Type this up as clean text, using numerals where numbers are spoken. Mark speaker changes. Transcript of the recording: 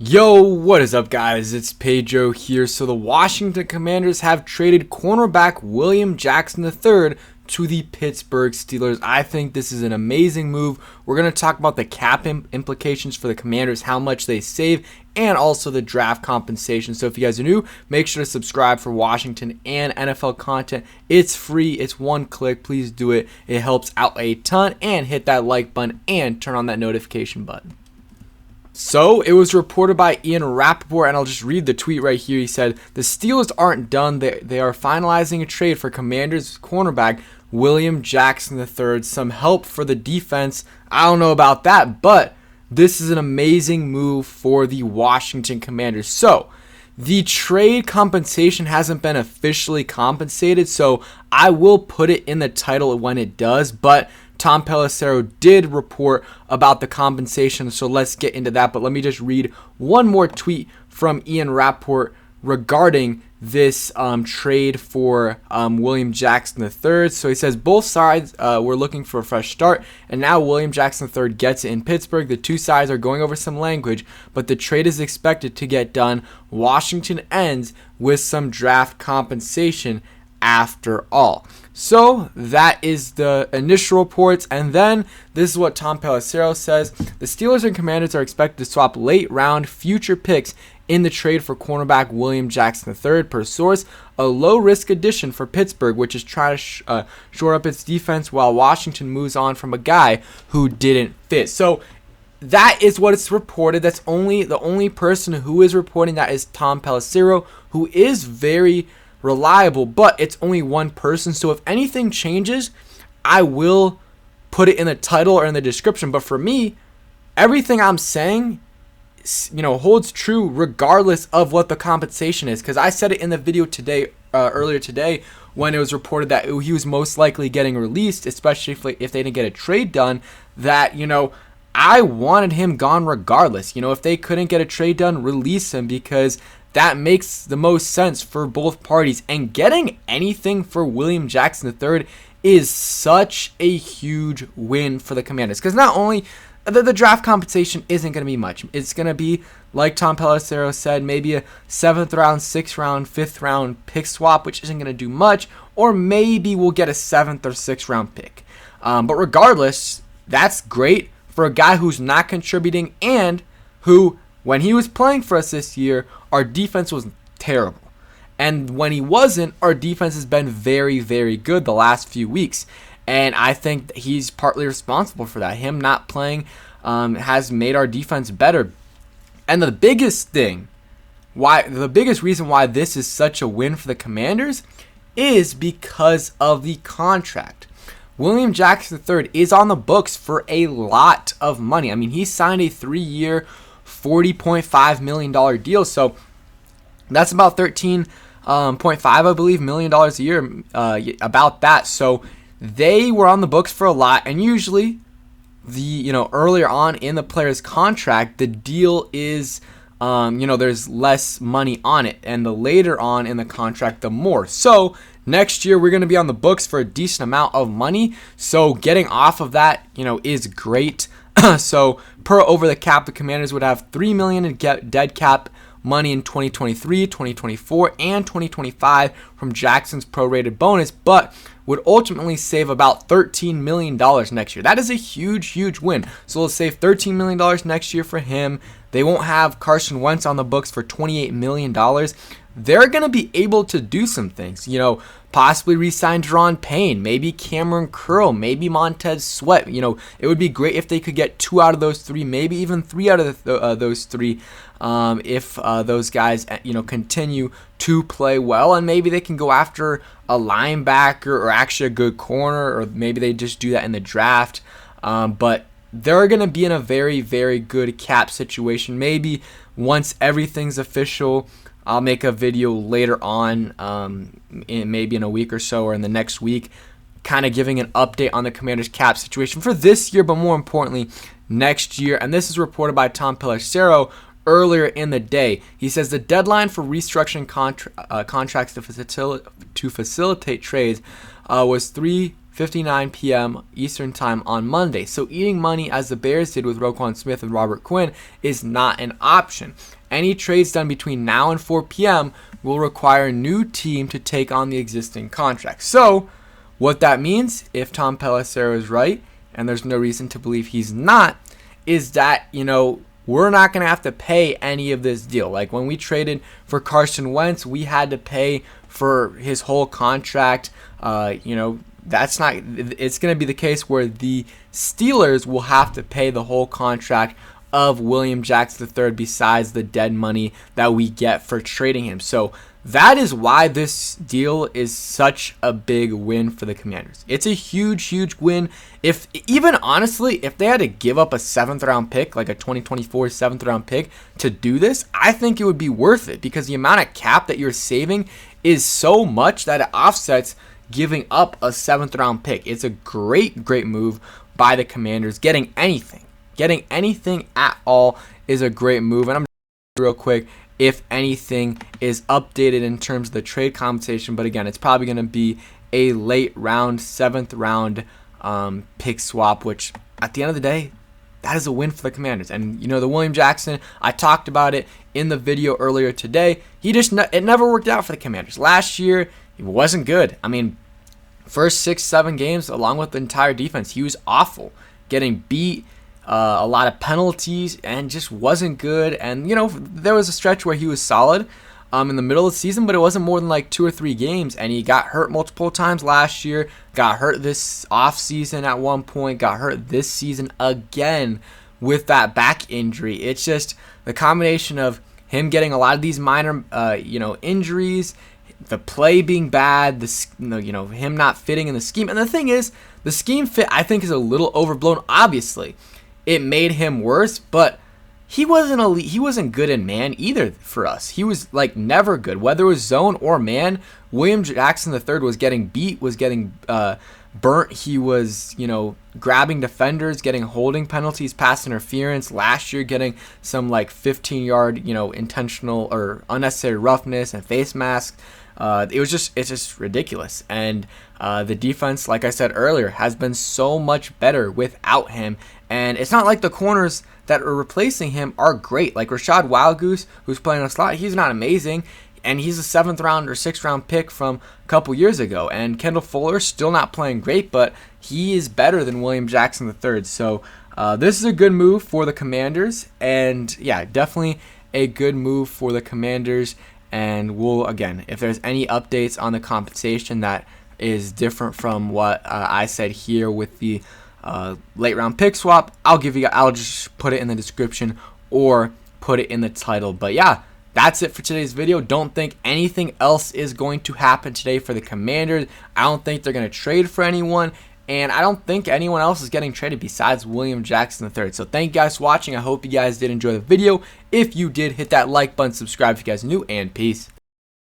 Speaker 1: Yo, what is up, guys? It's Pedro here. So the Washington Commanders have traded cornerback William Jackson III to the Pittsburgh Steelers. I think this is an amazing move. We're going to talk about the cap implications for the Commanders, how much they save, and also the draft compensation. So if you guys are new, make sure to subscribe for Washington and NFL content. It's free. It's one click. Please do it. It helps out a ton. And hit that like button and turn on that notification button. So, it was reported by Ian Rappaport, and I'll just read the tweet right here. He said, "The Steelers aren't done. They are finalizing a trade for Commanders cornerback William Jackson III. Some help for the defense. I don't know about that, but this is an amazing move for the Washington Commanders." So, the trade compensation hasn't been officially compensated, so I will put it in the title when it does, but Tom Pelissero did report about the compensation, so let's get into that. But let me just read one more tweet from Ian Rappaport regarding this trade for William Jackson III. So he says, both sides were looking for a fresh start, and now William Jackson III gets it in Pittsburgh. The two sides are going over some language, but the trade is expected to get done. Washington ends with some draft compensation after all. So that is the initial reports, and then this is what Tom Pelissero says. The Steelers and Commanders are expected to swap late round future picks in the trade for cornerback William Jackson III. Per source, a low risk addition for Pittsburgh, which is trying to shore up its defense while Washington moves on from a guy who didn't fit. So that is what it's reported. That's the only person who is reporting that is Tom Pelissero, who is very reliable, but it's only one person. So if anything changes, I will put it in the title or in the description. But for me, everything I'm saying, holds true regardless of what the compensation is. Because I said it in the video today, earlier today, when it was reported that he was most likely getting released, especially if they didn't get a trade done, that, I wanted him gone regardless. If they couldn't get a trade done, release him, because that makes the most sense for both parties. And getting anything for William Jackson III is such a huge win for the Commanders. Because not only the draft compensation isn't going to be much. It's going to be, like Tom Pelissero said, maybe a 7th round, 6th round, 5th round pick swap, which isn't going to do much. Or maybe we'll get a 7th or 6th round pick. But regardless, that's great for a guy who's not contributing and who, when he was playing for us this year, our defense was terrible. And when he wasn't, our defense has been very, very good the last few weeks. And I think that he's partly responsible for that. Him not playing has made our defense better. And the biggest reason why this is such a win for the Commanders is because of the contract. William Jackson III is on the books for a lot of money. I mean, he signed a 3-year, $40.5 million deal. So that's about $13.5, I believe, million a year, about that. So they were on the books for a lot. And usually earlier on in the player's contract, the deal is, there's less money on it. And the later on in the contract, the more. So next year, we're going to be on the books for a decent amount of money. So getting off of that, is great. So per over the cap, the Commanders would have $3 million in dead cap money in 2023, 2024, and 2025 from Jackson's prorated bonus, but would ultimately save about $13 million next year. That is a huge, huge win. So let's save $13 million next year for him. They won't have Carson Wentz on the books for $28 million. They're going to be able to do some things, possibly re-sign Deron Payne, maybe Cameron Curl, maybe Montez Sweat. It would be great if they could get 2 out of those 3, maybe even 3 out of those 3, if those guys, continue to play well, and maybe they can go after a linebacker or actually a good corner, or maybe they just do that in the draft. But they're going to be in a very, very good cap situation. Maybe once everything's official, I'll make a video later on, maybe in a week or so, or in the next week, kind of giving an update on the Commanders' cap situation for this year, but more importantly, next year. And this is reported by Tom Pelissero earlier in the day. He says the deadline for restructuring contracts to facilitate trades was 3 12:59 p.m. Eastern Time on Monday. So eating money as the Bears did with Roquan Smith and Robert Quinn is not an option. Any trades done between now and 4 p.m. will require a new team to take on the existing contract. So what that means, if Tom Pelissero is right, and there's no reason to believe he's not, is that, we're not going to have to pay any of this deal. Like when we traded for Carson Wentz, we had to pay for his whole contract. That's not, it's going to be the case where the Steelers will have to pay the whole contract of William Jackson III besides the dead money that we get for trading him. So that is why this deal is such a big win for the Commanders. It's a huge win. If they had to give up a 7th round pick, like a 2024 7th round pick to do this, I think it would be worth it because the amount of cap that you're saving is so much that it offsets giving up a 7th round pick. It's a great move by the Commanders. Getting anything at all is a great move. And I'm just real quick if anything is updated in terms of the trade compensation, but again, it's probably going to be a late round 7th round pick swap, which at the end of the day, that is a win for the Commanders. And the William Jackson, I talked about it in the video earlier today. It never worked out for the Commanders. Last year, he wasn't good. I mean, first 6-7 games, along with the entire defense, he was awful, getting beat, a lot of penalties, and just wasn't good. And there was a stretch where he was solid in the middle of the season, but it wasn't more than like 2 or 3 games. And he got hurt multiple times last year, got hurt this offseason at one point, got hurt this season again with that back injury. It's just the combination of him getting a lot of these minor injuries, the play being bad, him not fitting in the scheme. And the thing is, the scheme fit, I think, is a little overblown. Obviously, it made him worse, but he wasn't elite. He wasn't good in man either for us. He was never good, whether it was zone or man. William Jackson III was getting beat, was getting burnt. He was, grabbing defenders, getting holding penalties, pass interference. Last year, getting some 15-yard, intentional or unnecessary roughness and face masks. It's just ridiculous. And the defense, like I said earlier, has been so much better without him. And it's not like the corners that are replacing him are great. Like Rashad Wildgoose, who's playing a slot, he's not amazing. And he's a 7th round or 6th round pick from a couple years ago. And Kendall Fuller, still not playing great, but he is better than William Jackson III. So this is a good move for the Commanders. And yeah, definitely a good move for the Commanders. And we'll, again, if there's any updates on the compensation that is different from what I said here with the late round pick swap, I'll just put it in the description or put it in the title. But yeah, that's it for today's video. Don't think anything else is going to happen today for the Commanders. I don't think they're going to trade for anyone, and I don't think anyone else is getting traded besides William Jackson III. So thank you guys for watching. I hope you guys did enjoy the video. If you did, hit that like button, subscribe if you guys are new, and peace.